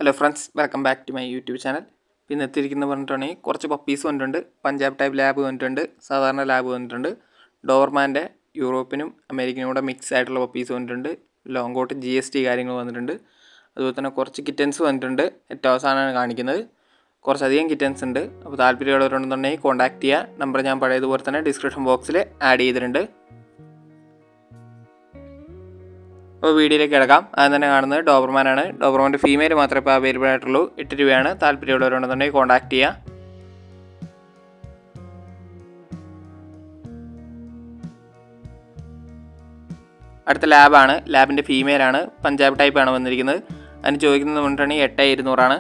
Hello friends, welcome back to my YouTube channel. പിന്നെ എത്തിയിരിക്കുന്നത് പറഞ്ഞിട്ടുണ്ടെങ്കിൽ കുറച്ച് പപ്പീസ് വന്നിട്ടുണ്ട്. പഞ്ചാബ് ടൈപ്പ് ലാബ് വന്നിട്ടുണ്ട്, സാധാരണ ലാബ് വന്നിട്ടുണ്ട്, ഡോർമാൻ്റെ യൂറോപ്പിനും അമേരിക്കനും കൂടെ മിക്സ് ആയിട്ടുള്ള പപ്പീസ് വന്നിട്ടുണ്ട്, ലോങ് കോട്ട് GST കാര്യങ്ങൾ വന്നിട്ടുണ്ട്. അതുപോലെ തന്നെ കുറച്ച് കിറ്റൻസ് വന്നിട്ടുണ്ട്. ഏറ്റവും അവസാനമാണ് കാണിക്കുന്നത്. കുറച്ചധികം കിറ്റൻസ് ഉണ്ട്. അപ്പോൾ താല്പര്യമുള്ളവരുണ്ടെന്നുണ്ടെങ്കിൽ കോൺടാക്ട് ചെയ്യുക. നമ്പർ ഞാൻ പഴയതുപോലെ തന്നെ ഡിസ്ക്രിപ്ഷൻ ബോക്സിൽ ആഡ് ചെയ്തിട്ടുണ്ട്. അപ്പോൾ വീഡിയോയിലേക്ക് കിടക്കാം. ആദ്യം തന്നെ കാണുന്നത് ഡോബർമാനാണ്. ഡോബർമാൻ്റെ ഫീമെയിൽ മാത്രമേ ഇപ്പോൾ അവൈലബിൾ ആയിട്ടുള്ളൂ. 8 രൂപയാണ്. താല്പര്യമുള്ളവരുണ്ടെന്നുണ്ടെങ്കിൽ കോൺടാക്ട് ചെയ്യുക. അടുത്ത ലാബാണ്. ലാബിൻ്റെ ഫീമെയിലാണ്. പഞ്ചാബ് ടൈപ്പാണ് വന്നിരിക്കുന്നത്. അതിന് ചോദിക്കുന്നത് കൊണ്ടിട്ടുണ്ടെങ്കിൽ 8200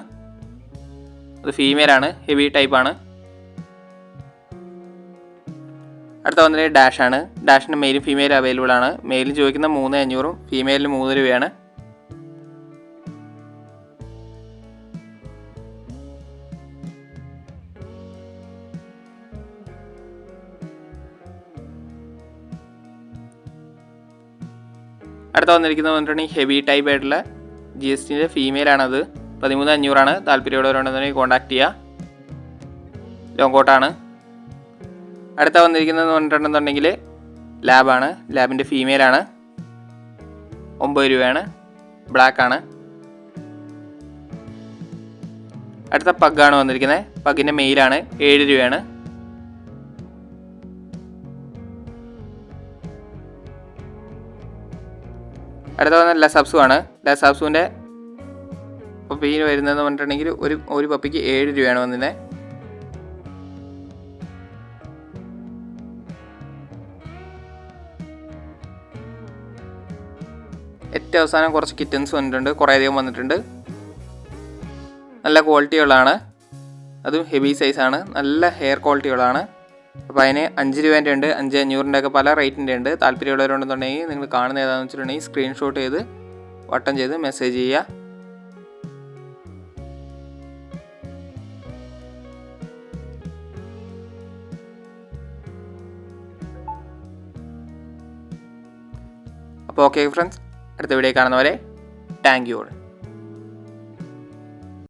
അത് ഫീമെയിലാണ്. ഹെവി ടൈപ്പാണ്. അടുത്ത വന്നിട്ട് ഡാഷാണ്. ഡാഷിൻ്റെ മെയിലും ഫീമെയിലും അവൈലബിൾ ആണ്. മെയിലും ചോദിക്കുന്ന 3500, ഫീമെയിലിന് 3 രൂപയാണ്. അടുത്ത വന്നിരിക്കുന്നത് ഹെവി ടൈപ്പ് ആയിട്ടുള്ള GSTൻ്റെ ഫീമെയിലാണത്. 13500 താല്പര്യമുള്ളവരുണ്ടെന്നുണ്ടെങ്കിൽ കോൺടാക്ട് ചെയ്യുക. ലോങ് കോട്ടാണ്. അടുത്ത വന്നിരിക്കുന്നത് പറഞ്ഞിട്ടുണ്ടെന്നുണ്ടെങ്കിൽ ലാബാണ്. ലാബിൻ്റെ ഫീമെയിലാണ്. 9 രൂപയാണ്. ബ്ലാക്കാണ്. അടുത്ത പഗ്ഗാണ് വന്നിരിക്കുന്നത്. പഗ്ഗിൻ്റെ മെയിലാണ്. 7 രൂപയാണ്. അടുത്ത വന്ന ലസാപ്സു ആണ്. ലസാപ്സുവിൻ്റെ പപ്പിന് വരുന്നതെന്ന് പറഞ്ഞിട്ടുണ്ടെങ്കിൽ ഒരു പപ്പിക്ക് 7 രൂപയാണ് വന്നിരുന്നത്. ഏറ്റവും അവസാനം കുറച്ച് കിറ്റൻസ് വന്നിട്ടുണ്ട്. കുറേയധികം വന്നിട്ടുണ്ട്. നല്ല ക്വാളിറ്റിയുള്ളതാണ്. അതും ഹെവി സൈസാണ്. നല്ല ഹെയർ ക്വാളിറ്റിയുള്ളതാണ്. അപ്പോൾ അതിന് 5 രൂപേൻ്റെ ഉണ്ട്, 5500 ഒക്കെ പല റേറ്റിൻ്റെ ഉണ്ട്. താല്പര്യമുള്ളവരുണ്ടെന്നുണ്ടെങ്കിൽ നിങ്ങൾ കാണുന്ന ഏതാണെന്ന് വെച്ചിട്ടുണ്ടെങ്കിൽ സ്ക്രീൻഷോട്ട് ചെയ്ത് വട്ടം ചെയ്ത് മെസ്സേജ് ചെയ്യുക. അപ്പോൾ ഓക്കെ ഫ്രണ്ട്സ്, അടുത്ത വീഡിയോ കാണുന്നവരെ താങ്ക് യു ഓൾ.